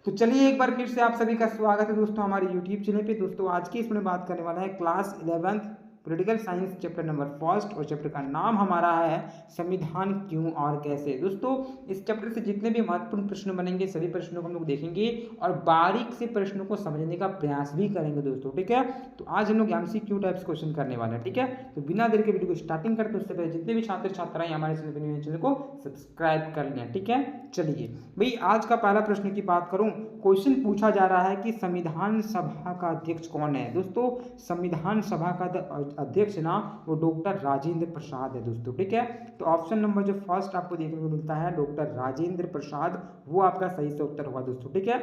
तो चलिए एक बार फिर से आप सभी का स्वागत है दोस्तों हमारे यूट्यूब चैनल पे। दोस्तों आज की इसमें बात करने वाला है class 11th political science chapter number first, और चैप्टर का नाम हमारा है संविधान क्यों और कैसे। दोस्तों इस चैप्टर से जितने भी महत्वपूर्ण प्रश्न बनेंगे सभी प्रश्नों को हम लोग देखेंगे और बारीक से प्रश्नों को समझने का प्रयास भी करेंगे दोस्तों, ठीक है। तो आज हम लोग MCQ टाइप्स क्वेश्चन करने वाले हैं, ठीक है। तो बिना देर के वीडियो को स्टार्टिंग करते उससे पहले जितने भी छात्र छात्राएं हमारे चैनल को सब्सक्राइब कर लें, ठीक है। चलिए भाई आज का पहला प्रश्न की बात करूं, क्वेश्चन पूछा जा रहा है कि संविधान सभा का अध्यक्ष कौन है। दोस्तों संविधान सभा का अध्यक्ष ना वो डॉक्टर राजेंद्र प्रसाद है दोस्तों, ठीक है। तो ऑप्शन नंबर जो फर्स्ट आपको देखने को मिलता है डॉक्टर राजेंद्र प्रसाद, वो आपका सही से उत्तर होगा दोस्तों, ठीक है।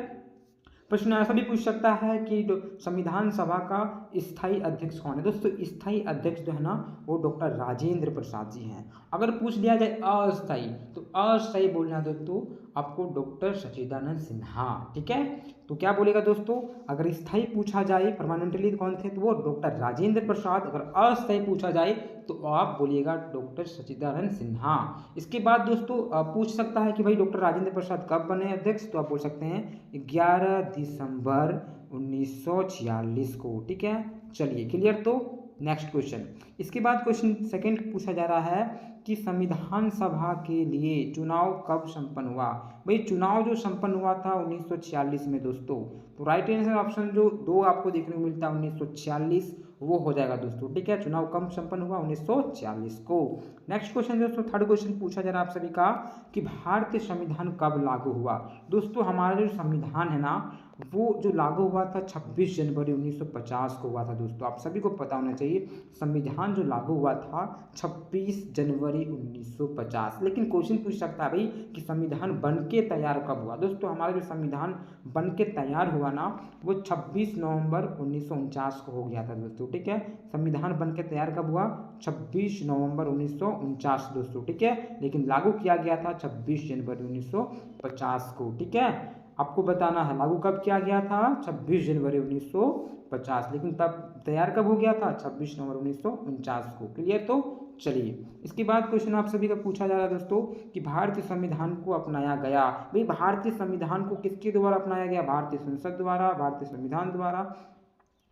प्रश्न ऐसा भी पूछ सकता है कि संविधान सभा का स्थायी अध्यक्ष कौन है। दोस्तों स्थायी अध्यक्ष जो है ना वो डॉक्टर राजेंद्र प्रसाद जी हैं। अगर पूछ लिया जाए अस्थायी तो अस्थायी बोलना दोस्तों आपको डॉक्टर सच्चिदानंद सिन्हा, ठीक है। तो क्या बोलेगा दोस्तों, अगर स्थायी पूछा जाए परमानेंटली कौन थे तो वो डॉक्टर राजेंद्र प्रसाद, अगर अस्थायी पूछा जाए तो आप बोलिएगा डॉक्टर सच्चिदानंद सिन्हा। इसके बाद दोस्तों पूछ सकता है कि भाई डॉक्टर राजेंद्र प्रसाद कब बने अध्यक्ष, तो आप बोल सकते हैं 11 दिसंबर 1946 को, ठीक है। चलिए क्लियर। तो नेक्स्ट क्वेश्चन, इसके बाद क्वेश्चन सेकंड पूछा जा रहा है कि संविधान सभा के लिए चुनाव कब संपन्न हुआ। भाई चुनाव जो संपन्न हुआ था 1946 में दोस्तों, तो राइट आंसर ऑप्शन जो दो आपको देखने को मिलता है 1946 वो हो जाएगा दोस्तों, ठीक है। चुनाव कब संपन्न हुआ 1946 को। नेक्स्ट क्वेश्चन दोस्तों थर्ड क्वेश्चन पूछा जा रहा है आप सभी का कि भारतीय संविधान कब लागू हुआ। दोस्तों हमारा जो संविधान है ना वो जो लागू हुआ था 26 जनवरी 1950 को हुआ था दोस्तों, आप सभी को पता होना चाहिए संविधान जो लागू हुआ था 26 जनवरी 1950। लेकिन क्वेश्चन पूछ सकता है भाई कि संविधान बन के तैयार कब हुआ। दोस्तों हमारा जो संविधान बन के तैयार हुआ ना वो 26 नवंबर 1949 को हो गया था दोस्तों, ठीक है। संविधान बन के तैयार कब हुआ 26 नवंबर 1949 दोस्तों, ठीक है। लेकिन लागू किया गया था 26 जनवरी 1950 को, ठीक है। आपको बताना है लागू कब किया गया था 26 जनवरी 1950, लेकिन तब तैयार कब हो गया था 26 नवंबर 1949 को। क्लियर। तो चलिए इसके बाद क्वेश्चन आप सभी का पूछा जा रहा है दोस्तों कि भारतीय संविधान को अपनाया गया। भाई भारतीय संविधान को किसके द्वारा अपनाया गया, भारतीय संसद द्वारा, भारतीय संविधान द्वारा,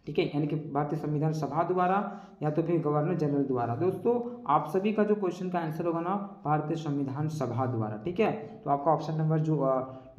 ठीक है, यानी कि भारतीय संविधान सभा द्वारा या तो फिर गवर्नर जनरल द्वारा। दोस्तों आप सभी का जो क्वेश्चन का आंसर होगा ना भारतीय संविधान सभा द्वारा, ठीक है। तो आपका ऑप्शन नंबर जो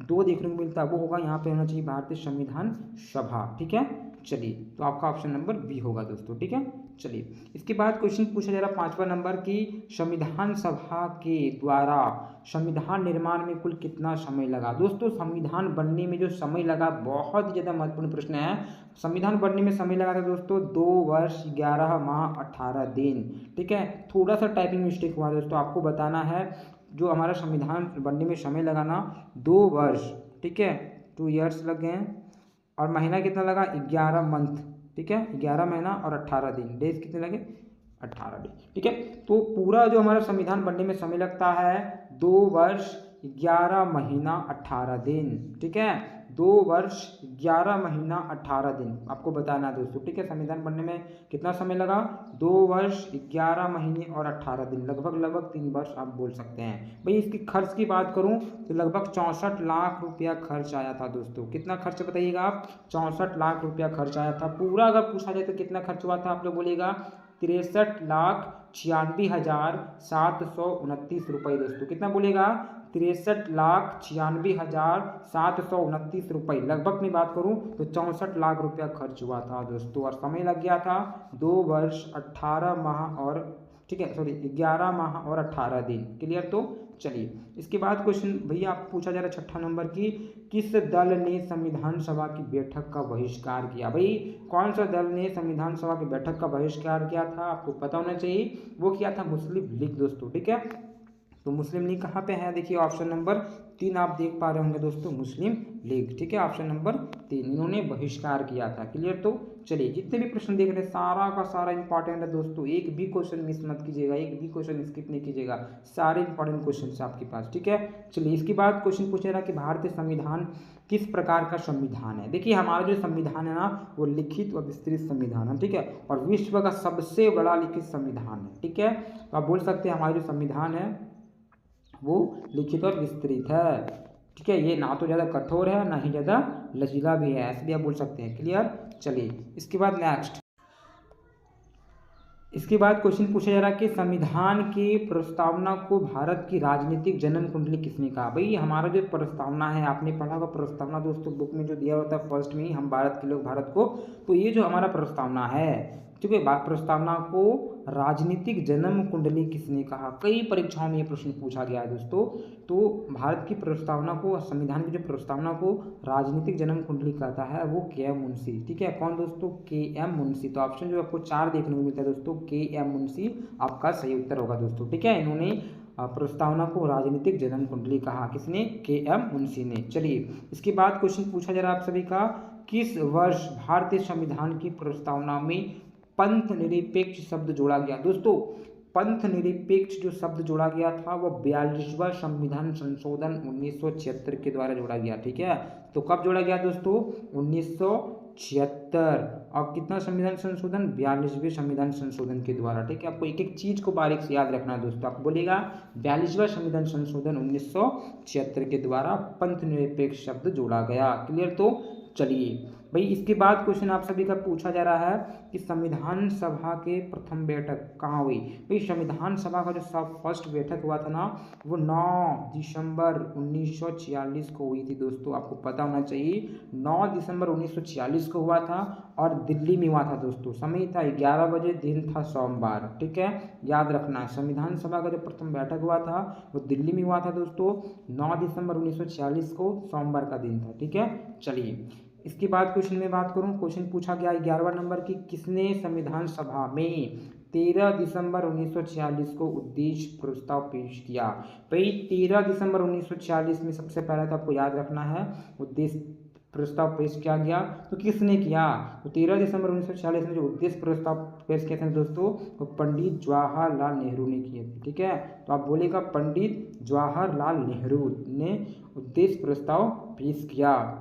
दो देखने को मिलता है वो होगा यहाँ पे होना चाहिए भारतीय संविधान सभा, ठीक है। चलिए तो आपका ऑप्शन नंबर बी होगा दोस्तों, ठीक है। चलिए इसके बाद क्वेश्चन पूछा जा रहा है पांचवा नंबर की संविधान सभा के द्वारा संविधान निर्माण में कुल कितना समय लगा। दोस्तों संविधान बनने में जो समय लगा बहुत ही ज़्यादा महत्वपूर्ण प्रश्न है। संविधान बनने में समय लगा था दोस्तों 2 वर्ष 11 माह 18 दिन, ठीक है। थोड़ा सा टाइपिंग मिस्टेक हुआ दोस्तों, आपको बताना है जो हमारा संविधान बनने में समय लगा ना 2 वर्ष, ठीक है, 2 ईयर्स लग गए हैं, और महीना कितना लगा 11 मंथ, ठीक है, 11 महीना और 18 दिन, डेज कितने लगे 18 दिन, ठीक है। तो पूरा जो हमारा संविधान बनने में समय लगता है 2 वर्ष 11 महीना 18 दिन, ठीक है। 2 वर्ष 11 महीना 18 दिन आपको बताना है दोस्तों, ठीक है। संविधान बनने में कितना समय लगा 2 वर्ष 11 महीने और 18 दिन, लगभग 3 वर्ष आप बोल सकते हैं। भाई इसकी खर्च की बात करूं तो लगभग 64 लाख रुपया खर्च आया था दोस्तों। कितना खर्च बताइएगा आप, 64 लाख रुपया खर्च आया था। पूरा अगर पूछा जाए तो कितना खर्च हुआ था आप लोग बोलिएगा 63,96,729 रुपये दोस्तों। कितना बोलेगा 63,96,729 रुपये, लगभग में बात करूं तो 64 लाख रुपया खर्च हुआ था दोस्तों, और समय लग गया था 2 वर्ष 18 माह और, ठीक है, सॉरी 11 माह और 18 दिन। क्लियर। तो चलिए इसके बाद क्वेश्चन भैया आप पूछा जा रहा है छठा नंबर की किस दल ने संविधान सभा की बैठक का बहिष्कार किया। भाई कौन सा दल ने संविधान सभा की बैठक का बहिष्कार किया था आपको पता होना चाहिए, वो किया था मुस्लिम लीग दोस्तों, ठीक है। तो मुस्लिम लीग कहाँ पे है, देखिए ऑप्शन नंबर 3 आप देख पा रहे होंगे दोस्तों, मुस्लिम लीग, ठीक है, ऑप्शन नंबर 3 इन्होंने बहिष्कार किया था। क्लियर। तो चलिए जितने भी प्रश्न देख रहे हैं सारा का सारा इंपॉर्टेंट है दोस्तों, एक भी क्वेश्चन मिस मत कीजिएगा, एक भी क्वेश्चन स्किप नहीं कीजिएगा, सारे इंपॉर्टेंट क्वेश्चन आपके पास, ठीक है। चलिए इसके बाद क्वेश्चन पूछा रहा कि भारतीय संविधान किस प्रकार का संविधान है। देखिए हमारा जो संविधान है ना वो लिखित और विस्तृत संविधान है, ठीक है, और विश्व का सबसे बड़ा लिखित संविधान है, ठीक है। तो आप बोल सकते हैं हमारा जो संविधान है वो लिखित और विस्तृत है। ठीक है, ये ना तो ज़्यादा कठोर है ना ही ज़्यादा लचीला भी है, ऐसे भी आप बोल सकते हैं। क्लियर। चलिए इसके बाद नेक्स्ट, इसके बाद क्वेश्चन पूछा जा रहा है कि संविधान की प्रस्तावना को भारत की राजनीतिक जन्म कुंडली किसने कहा। भाई हमारा जो प्रस्तावना है, आपने पढ़ा होगा प्रस्तावना दोस्तों, बुक में जो दिया होता है फर्स्ट में ही, हम भारत के लोग भारत को, तो ये जो हमारा प्रस्तावना है, ठीक है, प्रस्तावना को राजनीतिक जन्म कुंडली किसने कहा। कई परीक्षाओं में ये प्रश्न पूछा गया है दोस्तों। तो भारत की प्रस्तावना को, संविधान की जो प्रस्तावना को राजनीतिक जन्म कुंडली कहता है वो के.एम. मुंशी। ठीक है, कौन दोस्तों, के.एम. मुंशी। तो ऑप्शन जो आपको 4 देखने को मिलता है दोस्तों, के.एम. मुंशी आपका सही उत्तर होगा दोस्तों। ठीक है, इन्होंने प्रस्तावना को राजनीतिक जन्म कुंडली कहा, किसने, के.एम. मुंशी ने। चलिए इसके बाद क्वेश्चन पूछा जा रहा है आप सभी का, किस वर्ष भारतीय संविधान की प्रस्तावना में पंथ निरपेक्ष शब्द जोड़ा गया। दोस्तों पंथ निरपेक्ष जो शब्द जोड़ा गया था वो 42वां संविधान संशोधन 1976 के द्वारा जोड़ा गया। ठीक है, तो कब जोड़ा गया दोस्तों, 1976। और कितना संविधान संशोधन, 42वें संविधान संशोधन के द्वारा। ठीक है, आपको एक एक चीज को बारीक से याद रखना है दोस्तों। आपको बोलेगा 42वां संविधान संशोधन 1976 के द्वारा पंथ निरपेक्ष शब्द जोड़ा गया। क्लियर। तो चलिए भाई इसके बाद क्वेश्चन आप सभी का पूछा जा रहा है कि संविधान सभा के प्रथम बैठक कहाँ हुई। भाई संविधान सभा का जो फर्स्ट बैठक हुआ था ना, वो 9 दिसंबर 1946 को हुई थी दोस्तों। आपको पता होना चाहिए 9 दिसंबर 1946 को हुआ था और दिल्ली में हुआ था दोस्तों। समय था 11 बजे, दिन था सोमवार। ठीक है, याद रखना है, संविधान सभा का जो प्रथम बैठक हुआ था वो दिल्ली में हुआ था दोस्तों, 9 दिसंबर 1946 को, सोमवार का दिन था। ठीक है, चलिए इसके बाद क्वेश्चन में बात करूं, क्वेश्चन पूछा गया 11वां नंबर की, किसने संविधान सभा में 13 दिसंबर 1946 को उद्देश्य प्रस्ताव पेश किया। भाई 13 दिसंबर 1946 में सबसे पहले तो आपको याद रखना है उद्देश्य प्रस्ताव पेश किया गया, तो किसने किया, तो 13 दिसंबर 1946 में जो उद्देश्य प्रस्ताव पेश किए थे दोस्तों, तो पंडित जवाहरलाल नेहरू ने किए थे। ठीक है, तो आप बोलेगा पंडित जवाहरलाल नेहरू ने उद्देश्य प्रस्ताव पेश किया।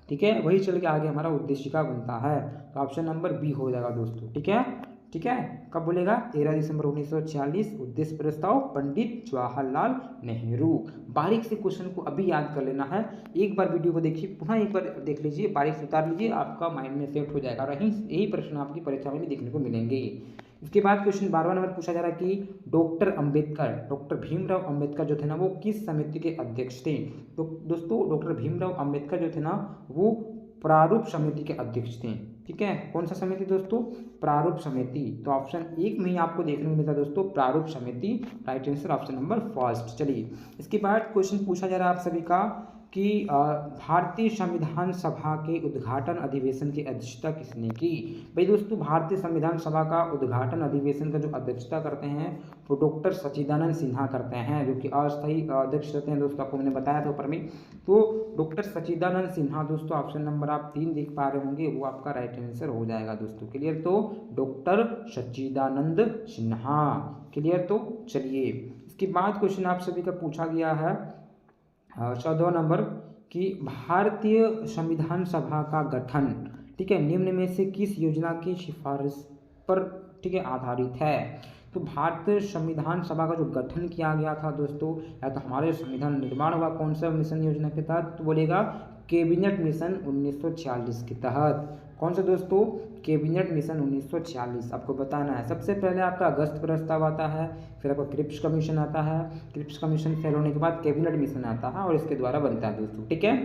ठीक है, वही चल के आगे हमारा उद्देशिका बनता है, तो ऑप्शन नंबर बी हो जाएगा दोस्तों। ठीक है, ठीक है, कब बोलेगा, 13 दिसंबर 1946 उद्देश्य प्रस्ताव पंडित जवाहरलाल नेहरू। बारीक से क्वेश्चन को अभी याद कर लेना है, एक बार वीडियो को देखिए, पुनः एक बार देख लीजिए, बारीक से उतार लीजिए, आपका माइंड में सेट हो जाएगा और यही प्रश्न आपकी परीक्षा में भी देखने को मिलेंगे। इसके बाद क्वेश्चन 12वां नंबर पूछा जा रहा है कि डॉक्टर भीमराव अंबेडकर जो थे ना, वो किस समिति के अध्यक्ष थे। तो दोस्तों डॉक्टर भीमराव अंबेडकर जो थे ना, वो प्रारूप समिति के अध्यक्ष थे। ठीक है, कौन सा समिति दोस्तों, प्रारूप समिति। तो ऑप्शन 1 में ही आपको देखने को मिलता है दोस्तों, प्रारूप समिति, right answer option number first. चलिए इसके बाद क्वेश्चन पूछा जा रहा है आप सभी का कि भारतीय संविधान सभा के उद्घाटन अधिवेशन की अध्यक्षता किसने की। भाई दोस्तों भारतीय संविधान सभा का उद्घाटन अधिवेशन का जो अध्यक्षता करते हैं वो डॉक्टर सच्चिदानंद सिन्हा करते हैं, जो कि अस्थायी अध्यक्ष रहते हैं दोस्तों, आपको मैंने बताया था ऊपर में। तो डॉक्टर सच्चिदानंद सिन्हा दोस्तों, ऑप्शन नंबर आप 3 देख पा रहे होंगे, वो आपका राइट आंसर हो जाएगा दोस्तों। क्लियर, तो डॉक्टर सच्चिदानंद सिन्हा। क्लियर, तो चलिए इसके बाद क्वेश्चन आप सभी का पूछा गया है 14वां नंबर कि भारतीय संविधान सभा का गठन, ठीक है, निम्न में से किस योजना की सिफारिश पर, ठीक है, आधारित है। तो भारतीय संविधान सभा का जो गठन किया गया था दोस्तों, या तो हमारे संविधान निर्माण हुआ कौन सा मिशन योजना के तहत, तो बोलेगा कैबिनेट मिशन 1946 के तहत। कौन सा दोस्तों, कैबिनेट मिशन 1946 आपको बताना है। सबसे पहले आपका अगस्त प्रस्ताव आता है, फिर आपका क्रिप्स कमीशन आता है, क्रिप्स कमीशन फेल होने के बाद कैबिनेट मिशन आता है और इसके द्वारा बनता है दोस्तों। ठीक है,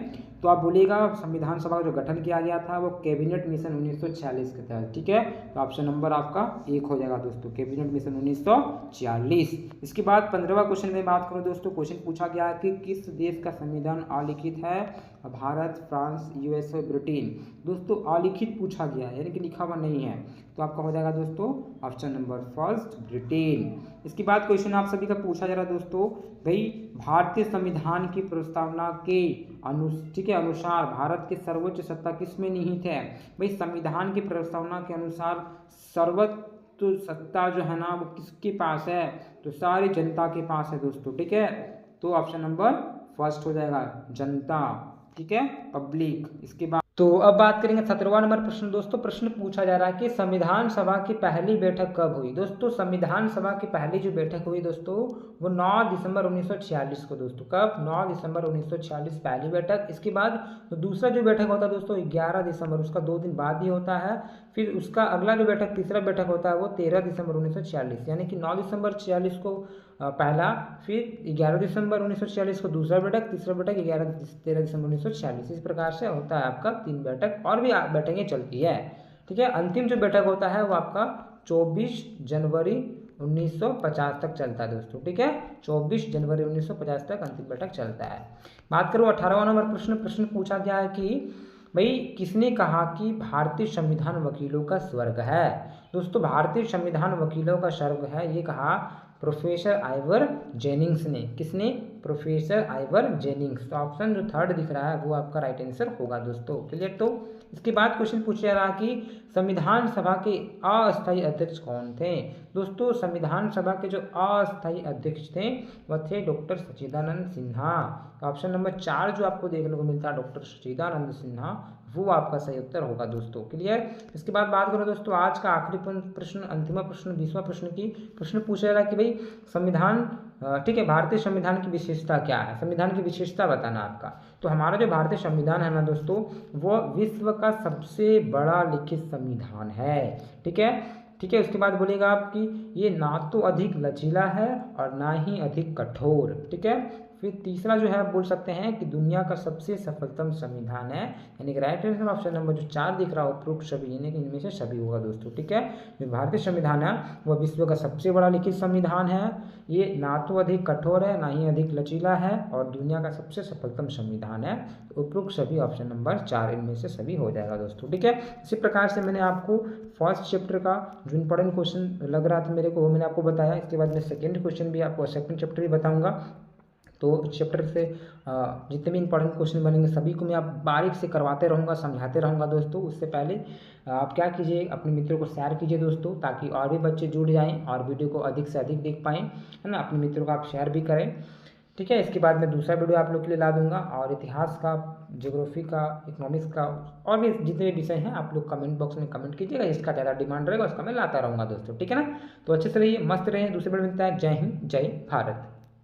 तो आप बोलिएगा संविधान सभा का जो गठन किया गया था वो कैबिनेट मिशन 1946 के तहत। ठीक है, तो ऑप्शन नंबर आपका 1 हो जाएगा दोस्तों, कैबिनेट मिशन 1946। इसके बाद 15वां क्वेश्चन में बात करूँ दोस्तों, क्वेश्चन पूछा गया है कि किस देश का संविधान अलिखित है। Bharat, France, USA, Britain. दोस्तों अलिखित पूछा गया है, यानी कि लिखा हुआ नहीं है, तो आपका हो जाएगा दोस्तों ऑप्शन नंबर फर्स्ट, ब्रिटेन। इसके बाद क्वेश्चन आप सभी का पूछा जा रहा है दोस्तों, भाई भारतीय संविधान की प्रस्तावना के अनुसार भारत की सर्वोच्च सत्ता किसमें निहित है। भाई संविधान की प्रस्तावना के अनुसार सर्वोच्च सत्ता जो है ना वो किसके पास है, तो सारी जनता के पास है दोस्तों। ठीक है, तो ऑप्शन नंबर फर्स्ट हो जाएगा, जनता। ठीक है, पब्लिक। इसके बाद तो अब बात करेंगे 17वां नंबर प्रश्न। दोस्तों प्रश्न पूछा जा रहा है कि संविधान सभा की पहली बैठक कब हुई। दोस्तों संविधान सभा की पहली जो बैठक हुई दोस्तों वो 9 दिसंबर 1946 को। दोस्तों कब? 9 दिसंबर 1946 पहली बैठक। इसके बाद तो दूसरा जो बैठक होता है दोस्तों 11 दिसंबर, उसका 2 दिन बाद ही होता है। फिर उसका अगला जो बैठक तीसरा बैठक होता है वो 13 दिसंबर 1946, यानी कि 9 दिसंबर 46 को पहला, फिर 11 दिसंबर 1946 को दूसरा बैठक, तीसरा बैठक 13 दिसंबर 1946। इस प्रकार से होता है आपका 3 बैठक, और भी बैठकें चलती है। ठीक है, अंतिम जो बैठक होता है वो आपका 24 जनवरी 1950 तक चलता है दोस्तों। ठीक है, 24 जनवरी 1950 तक अंतिम बैठक चलता है। बात करूँ 18वां नंबर प्रश्न पूछा गया है कि भाई किसने कहा कि भारतीय संविधान वकीलों का स्वर्ग है। दोस्तों भारतीय संविधान वकीलों का स्वर्ग है, ये कहा प्रोफेसर आइवर जेनिंग्स ने। किसने? Professor Ivor Jennings. तो ऑप्शन जो थर्ड दिख रहा है वो आपका राइट आंसर होगा दोस्तों। क्लियर? तो इसके बाद क्वेश्चन पूछा जा रहा कि संविधान सभा के अस्थायी अध्यक्ष कौन थे। दोस्तों संविधान सभा के जो अस्थायी अध्यक्ष थे वह थे डॉक्टर सच्चिदानंद सिन्हा। ऑप्शन नंबर 4 जो आपको देखने को मिलता है डॉक्टर सच्चिदानंद सिन्हा, वो आपका सही उत्तर होगा दोस्तों। क्लियर? इसके बाद बात करो दोस्तों आज का आखिरी प्रश्न, अंतिम प्रश्न, 20वां प्रश्न की प्रश्न पूछा जा रहा है कि भाई संविधान, ठीक है, भारतीय संविधान की विशेषता क्या है। संविधान की विशेषता बताना आपका। तो हमारा जो भारतीय संविधान है ना दोस्तों वो विश्व का सबसे बड़ा लिखित संविधान है। ठीक है, ठीक है। उसके बाद बोलेगा आप कि ये ना तो अधिक लचीला है और ना ही अधिक कठोर। ठीक है। फिर तीसरा जो है आप बोल सकते हैं कि दुनिया का सबसे सफलतम संविधान है, यानी कि राइट आंसर ऑप्शन नंबर जो 4 दिख रहा है उपरोक्त सभी, यानी कि इनमें से सभी होगा दोस्तों। ठीक है, जो भारतीय संविधान है वह विश्व का सबसे बड़ा लिखित संविधान है, ये ना तो अधिक कठोर है ना ही अधिक लचीला है और दुनिया का सबसे सफलतम संविधान है। उपरोक्त सभी ऑप्शन नंबर 4 इनमें से सभी हो जाएगा दोस्तों। ठीक है, इसी प्रकार से मैंने आपको फर्स्ट चैप्टर का जो इंपॉर्टेंट क्वेश्चन लग रहा था मेरे को वो मैंने आपको बताया। इसके बाद मैं सेकंड क्वेश्चन भी आपको, सेकंड चैप्टर भी बताऊंगा। तो चैप्टर से जितने भी इंपॉर्टेंट क्वेश्चन बनेंगे सभी को मैं आप बारीक से करवाते रहूँगा, समझाते रहूँगा दोस्तों। उससे पहले आप क्या कीजिए, अपने मित्रों को शेयर कीजिए दोस्तों, ताकि और भी बच्चे जुड़ जाएं और वीडियो को अधिक से अधिक देख पाएँ, है ना। अपने मित्रों को आप शेयर भी करें। ठीक है, इसके बाद मैं दूसरा वीडियो आप लोग के लिए ला दूंगा और इतिहास का, ज्योग्राफी का, इकोनॉमिक्स का और भी जितने भी विषय हैं आप लोग कमेंट बॉक्स में कमेंट कीजिएगा। इसका ज़्यादा डिमांड रहेगा उसका मैं लाता रहूँगा दोस्तों। ठीक है ना, तो अच्छे से रहिए, मस्त रहिए। दूसरे वीडियो में मिलता है। जय हिंद, जय भारत।